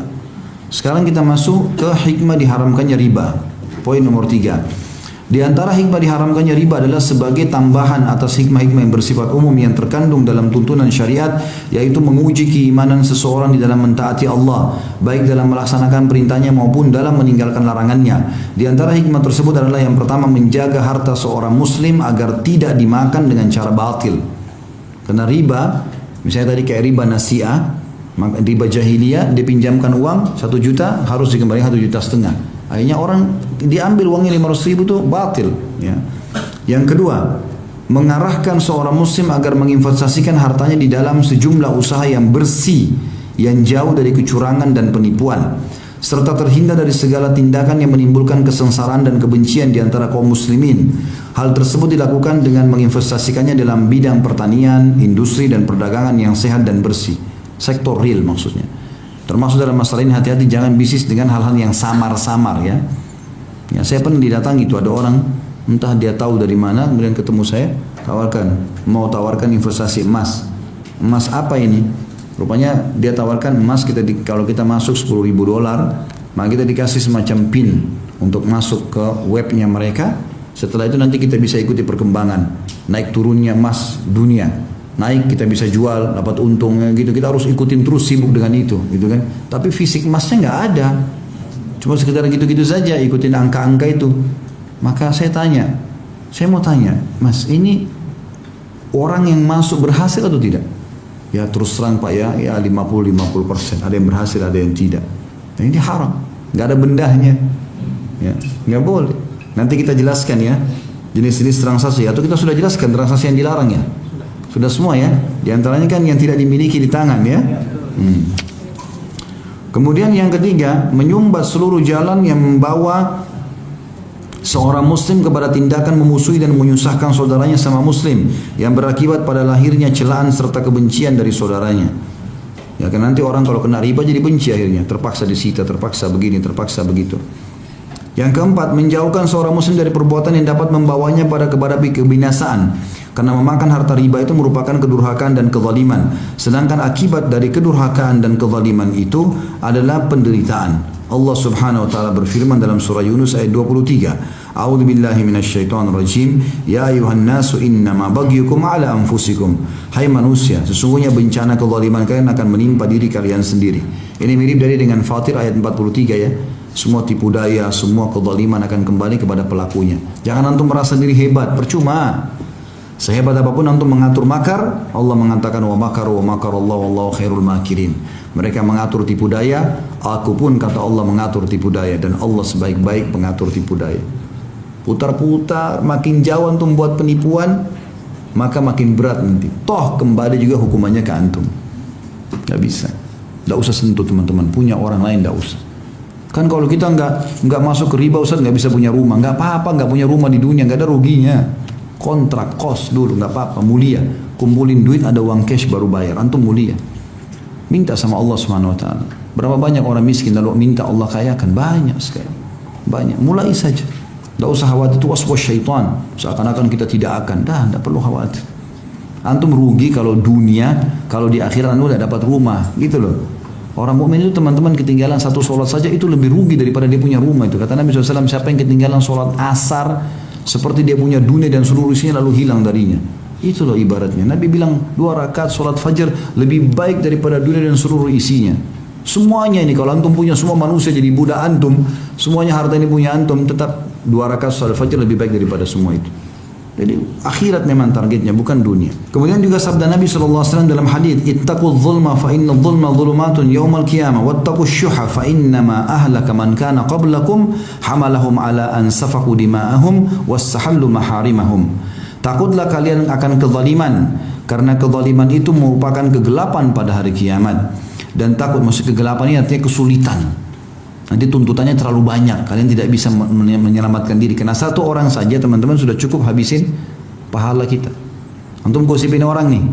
Sekarang kita masuk ke hikmah diharamkannya riba. Poin nomor 3. Di antara hikmah diharamkannya riba adalah sebagai tambahan atas hikmah-hikmah yang bersifat umum yang terkandung dalam tuntunan syariat, yaitu menguji keimanan seseorang di dalam mentaati Allah, baik dalam melaksanakan perintahnya maupun dalam meninggalkan larangannya. Di antara hikmah tersebut adalah yang pertama, menjaga harta seorang muslim agar tidak dimakan dengan cara batil. Karena riba, misalnya tadi kayak riba nasi'ah, riba jahiliyah, dipinjamkan uang 1 juta harus dikembalikan 1,5 juta. Akhirnya orang diambil uangnya 500.000 itu batil. Ya. Yang kedua, mengarahkan seorang muslim agar menginvestasikan hartanya di dalam sejumlah usaha yang bersih, yang jauh dari kecurangan dan penipuan, serta terhindar dari segala tindakan yang menimbulkan kesengsaraan dan kebencian di antara kaum muslimin. Hal tersebut dilakukan dengan menginvestasikannya dalam bidang pertanian, industri dan perdagangan yang sehat dan bersih. Sektor real maksudnya. Termasuk dalam masalah ini hati-hati jangan bisnis dengan hal-hal yang samar-samar ya. Ya, saya pernah didatangi itu ada orang, entah dia tahu dari mana, kemudian ketemu saya, mau tawarkan investasi emas. Emas apa ini? Rupanya dia tawarkan emas kalau kita masuk $10.000, maka kita dikasih semacam pin untuk masuk ke webnya mereka. Setelah itu nanti kita bisa ikuti perkembangan naik turunnya emas dunia. Naik kita bisa jual, dapat untungnya gitu. Kita harus ikutin terus, sibuk dengan itu, gitu kan. Tapi fisik emasnya nggak ada, cuma sekedar gitu-gitu saja, ikutin angka-angka itu. Maka saya mau tanya, Mas, ini orang yang masuk berhasil atau tidak? Ya terus terang Pak ya 50%. Ada yang berhasil, ada yang tidak. Nah, ini haram, nggak ada bendahnya, ya nggak boleh. Nanti kita jelaskan ya jenis-jenis transaksi, atau kita sudah jelaskan transaksi yang dilarang ya. Sudah semua ya. Di antaranya kan yang tidak dimiliki di tangan ya. Kemudian yang ketiga, menyumbat seluruh jalan yang membawa seorang muslim kepada tindakan memusuhi dan menyusahkan saudaranya sama muslim, yang berakibat pada lahirnya celaan serta kebencian dari saudaranya. Ya kan nanti orang kalau kena riba jadi benci akhirnya, terpaksa disita, terpaksa begini, terpaksa begitu. Yang keempat, menjauhkan seorang muslim dari perbuatan yang dapat membawanya kepada kebinasaan. Karena memakan harta riba itu merupakan kedurhakaan dan kezaliman. Sedangkan akibat dari kedurhakaan dan kezaliman itu adalah penderitaan. Allah Subhanahu wa taala berfirman dalam surah Yunus ayat 23. A'udzu billahi minasyaitonir rajim. Ya ayuhan nasu innama bagyukum ala anfusikum. Hai manusia, sesungguhnya bencana kezaliman kalian akan menimpa diri kalian sendiri. Ini mirip dari dengan Fatir ayat 43 ya. Semua tipu daya, semua kezaliman akan kembali kepada pelakunya. Jangan antum merasa diri hebat, percuma. Sehebat apapun antum mengatur makar, Allah mengatakan wa makaru wa makarallahu wallahu khairul makirin. Mereka mengatur tipu daya, aku pun kata Allah mengatur tipu daya, dan Allah sebaik-baik pengatur tipu daya. Putar-putar, makin jauh antum buat penipuan, maka makin berat nanti. Toh kembali juga hukumannya ke antum. Gak bisa. Gak usah sentuh teman-teman, punya orang lain gak usah. Kan kalau kita nggak masuk ke riba, Ustaz nggak bisa punya rumah, nggak apa-apa, nggak punya rumah di dunia, nggak ada ruginya. Kontrak kos dulu nggak apa-apa, mulia. Kumpulin duit, ada uang cash baru bayar, antum mulia. Minta sama Allah Subhanahu Wa Taala. Berapa banyak orang miskin lalu minta Allah kayakan? Banyak sekali, banyak. Mulai saja, nggak usah khawatir itu waswas syaitan. Seakan-akan kita tidak akan, nggak perlu khawatir. Antum rugi kalau dunia, kalau di akhirat antum tidak dapat rumah, gitu loh. Orang mukmin itu teman-teman ketinggalan satu sholat saja itu lebih rugi daripada dia punya rumah itu. Kata Nabi SAW, siapa yang ketinggalan sholat asar seperti dia punya dunia dan seluruh isinya lalu hilang darinya. Itu loh ibaratnya. Nabi bilang 2 rakaat sholat fajar lebih baik daripada dunia dan seluruh isinya. Semuanya ini kalau antum punya semua manusia jadi budak antum, semuanya harta ini punya antum, tetap 2 rakaat sholat fajar lebih baik daripada semua itu. Jadi akhirat memang targetnya, bukan dunia. Kemudian juga sabda Nabi SAW dalam hadis, ittaqul zulma fa inna zulma zulumatun yaumal qiyamah wattaqush syuha fa innama ahlaka man kana qablakum hamalahum ala an safaku dima'ahum wassahallu maharimahum. Takutlah kalian akan kezaliman, karena kezaliman itu merupakan kegelapan pada hari kiamat. Dan takut, maksud kegelapan ini artinya kesulitan. Nanti tuntutannya terlalu banyak, kalian tidak bisa menyelamatkan diri. Karena satu orang saja teman-teman sudah cukup habisin pahala kita. Antum gosipin orang nih,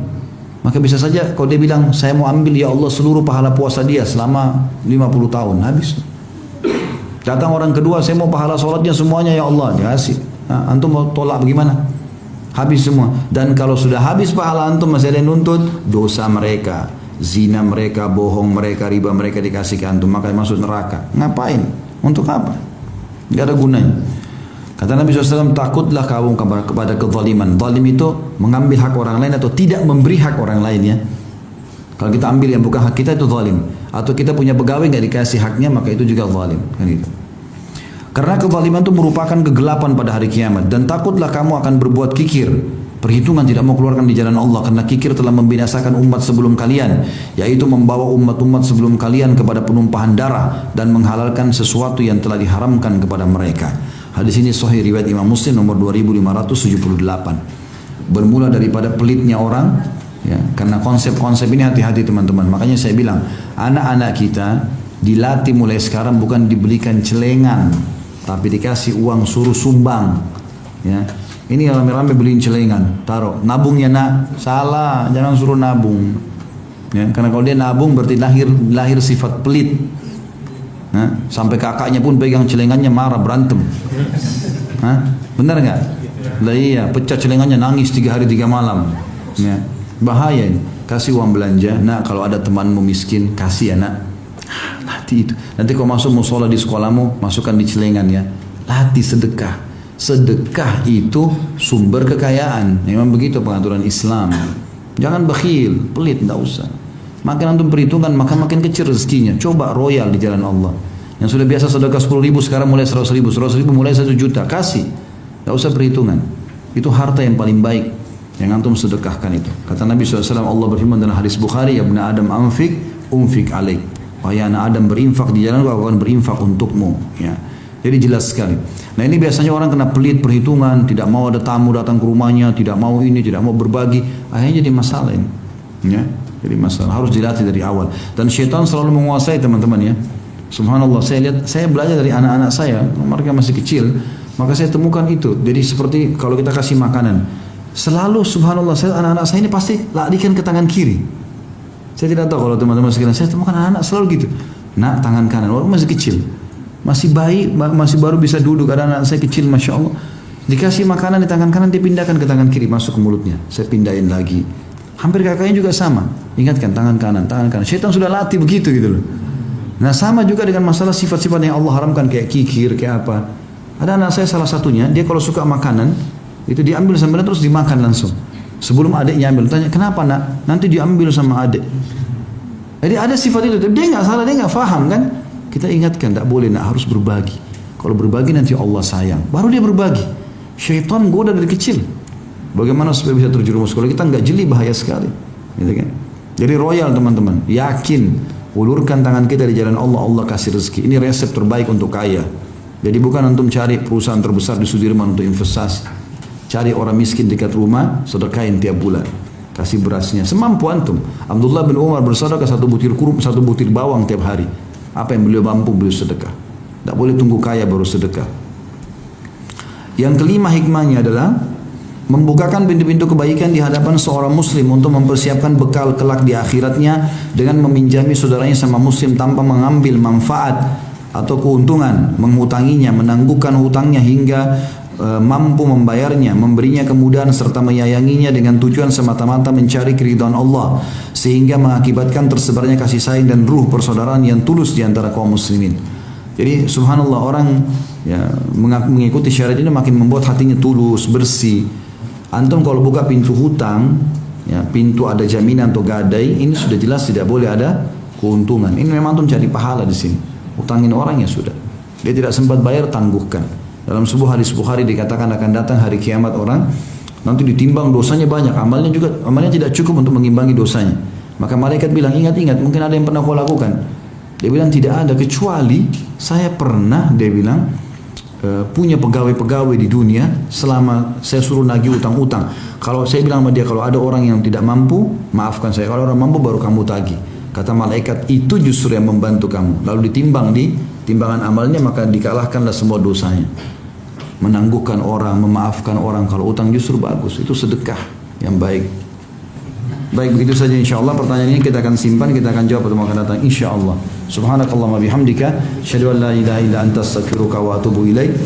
maka bisa saja kalau dia bilang saya mau ambil ya Allah seluruh pahala puasa dia selama 50 tahun, habis. Datang orang kedua, saya mau pahala sholatnya semuanya ya Allah, dikasih. Nah, antum mau tolak bagaimana? Habis semua. Dan kalau sudah habis pahala antum masih ada yang nuntut, dosa mereka, zina mereka, bohong mereka, riba mereka dikasih ke antum, maka masuk neraka. Ngapain? Untuk apa? Tidak ada gunanya. Kata Nabi SAW, takutlah kamu kepada kezaliman. Zalim itu mengambil hak orang lain atau tidak memberi hak orang lain ya. Kalau kita ambil yang bukan hak kita itu zalim. Atau kita punya pegawai nggak dikasih haknya, maka itu juga zalim. Kan gitu. Karena kezaliman itu merupakan kegelapan pada hari kiamat. Dan takutlah kamu akan berbuat kikir, perhitungan tidak mau keluarkan di jalan Allah, karena kikir telah membinasakan umat sebelum kalian, yaitu membawa umat-umat sebelum kalian kepada penumpahan darah dan menghalalkan sesuatu yang telah diharamkan kepada mereka. Hadis ini sahih riwayat Imam Muslim nomor 2578. Bermula daripada pelitnya orang, ya, karena konsep-konsep ini hati-hati teman-teman. Makanya saya bilang, anak-anak kita dilatih mulai sekarang bukan dibelikan celengan, tapi dikasih uang suruh sumbang, ya. Ini rame-rame beliin celengan, taruh, nabung ya nak, salah, jangan suruh nabung. Ya, karena kalau dia nabung berarti lahir sifat pelit. Nah, sampai kakaknya pun pegang celengannya marah berantem. Hah? Benar nggak? Lah iya, pecah celengannya nangis 3 hari 3 malam. Ya, bahaya ini. Kasih uang belanja, nak kalau ada temanmu miskin kasih ya nak. Latih itu. Nanti kalau masuk musola di sekolahmu masukkan di celengan ya. Latih sedekah. Sedekah itu sumber kekayaan. Memang begitu pengaturan Islam. Jangan bakhil, pelit, tidak usah. Makin antum perhitungan maka makin kecil rezekinya. Coba royal di jalan Allah. Yang sudah biasa sedekah 10.000 sekarang mulai 100.000, 100.000 mulai 1 juta, kasih. Tidak usah perhitungan. Itu harta yang paling baik yang antum sedekahkan itu. Kata Nabi SAW, Allah berfirman dalam hadis Bukhari, ya ibn Adam anfik, umfik alaik. Wahai anak Adam berinfak di jalan aku akan berinfak untukmu. Ya. Jadi jelas sekali. Nah ini biasanya orang kena pelit perhitungan, tidak mau ada tamu datang ke rumahnya, tidak mau ini, tidak mau berbagi, akhirnya jadi masalah ini. Ya, jadi masalah. Harus dilatih dari awal. Dan syaitan selalu menguasai teman-teman ya. Subhanallah, saya belajar dari anak-anak saya, mereka masih kecil, maka saya temukan itu. Jadi seperti kalau kita kasih makanan, selalu subhanallah anak-anak saya ini pasti larikan ke tangan kiri. Saya tidak tahu kalau teman-teman sekalian, saya temukan anak-anak selalu gitu. Nak tangan kanan, walaupun masih kecil. masih bayi, masih baru bisa duduk. Ada anak saya kecil, masya Allah, dikasih makanan di tangan kanan, dia pindahkan ke tangan kiri, masuk ke mulutnya, saya pindahin lagi. Hampir kakaknya juga sama, ingatkan tangan kanan, tangan kanan. Syaitan sudah latih begitu gitu loh. Nah sama juga dengan masalah sifat-sifat yang Allah haramkan, kayak kikir, kayak apa. Ada anak saya salah satunya, dia kalau suka makanan itu diambil sambil terus dimakan langsung. Sebelum adiknya ambil, tanya kenapa nak? Nanti diambil sama adik. Jadi ada sifat itu, dia nggak salah, dia nggak paham kan? Kita ingatkan, tak boleh, nak harus berbagi. Kalau berbagi nanti Allah sayang, baru dia berbagi. Syaitan goda dari kecil. Bagaimana supaya bisa terjerumus? Kalau kita nggak jeli, bahaya sekali, gitu kan? Jadi royal teman-teman, yakin, ulurkan tangan kita di jalan Allah, Allah kasih rezeki. Ini resep terbaik untuk kaya. Jadi bukan untuk cari perusahaan terbesar di Sudirman untuk investasi. Cari orang miskin dekat rumah, sedekahin tiap bulan. Kasih berasnya, semampu antum. Abdullah bin Umar bersedekah 1 butir kurma, 1 butir bawang tiap hari. Apa yang beliau mampu beliau sedekah. Tak boleh tunggu kaya baru sedekah. Yang kelima hikmahnya adalah membukakan pintu-pintu kebaikan di hadapan seorang muslim untuk mempersiapkan bekal kelak di akhiratnya dengan meminjami saudaranya sama muslim tanpa mengambil manfaat atau keuntungan, menghutanginya, menangguhkan hutangnya hingga mampu membayarnya, memberinya kemudahan serta menyayanginya dengan tujuan semata-mata mencari keridhaan Allah, sehingga mengakibatkan tersebarnya kasih sayang dan ruh persaudaraan yang tulus di antara kaum muslimin. Jadi subhanallah, orang ya, mengikuti syariat ini makin membuat hatinya tulus, bersih. Antum kalau buka pintu hutang, ya, pintu ada jaminan atau gadai, ini sudah jelas tidak boleh ada keuntungan. Ini memang antum cari pahala di sini. Utangin orang ya sudah. Dia tidak sempat bayar, tangguhkan. Dalam sebuah hadis Bukhari dikatakan akan datang hari kiamat orang, nanti ditimbang dosanya banyak, amalnya tidak cukup untuk mengimbangi dosanya. Maka malaikat bilang, ingat-ingat, mungkin ada yang pernah kau lakukan. Dia bilang tidak ada, kecuali saya pernah, dia bilang, punya pegawai-pegawai di dunia selama saya suruh nagih utang-utang. Kalau saya bilang sama dia, kalau ada orang yang tidak mampu, maafkan saya. Kalau orang mampu baru kamu tagih. Kata malaikat, itu justru yang membantu kamu. Lalu ditimbang di timbangan amalnya, maka dikalahkanlah semua dosanya. Menangguhkan orang, memaafkan orang. Kalau utang justru bagus, itu sedekah yang baik. Baik, begitu saja insyaallah. Pertanyaan ini kita akan simpan, kita akan jawab pertemuan akan datang insyaallah. Subhanakallahumma bihamdika, asyhadu an la ilaha illa anta astaghfiruka wa atubu ilaik.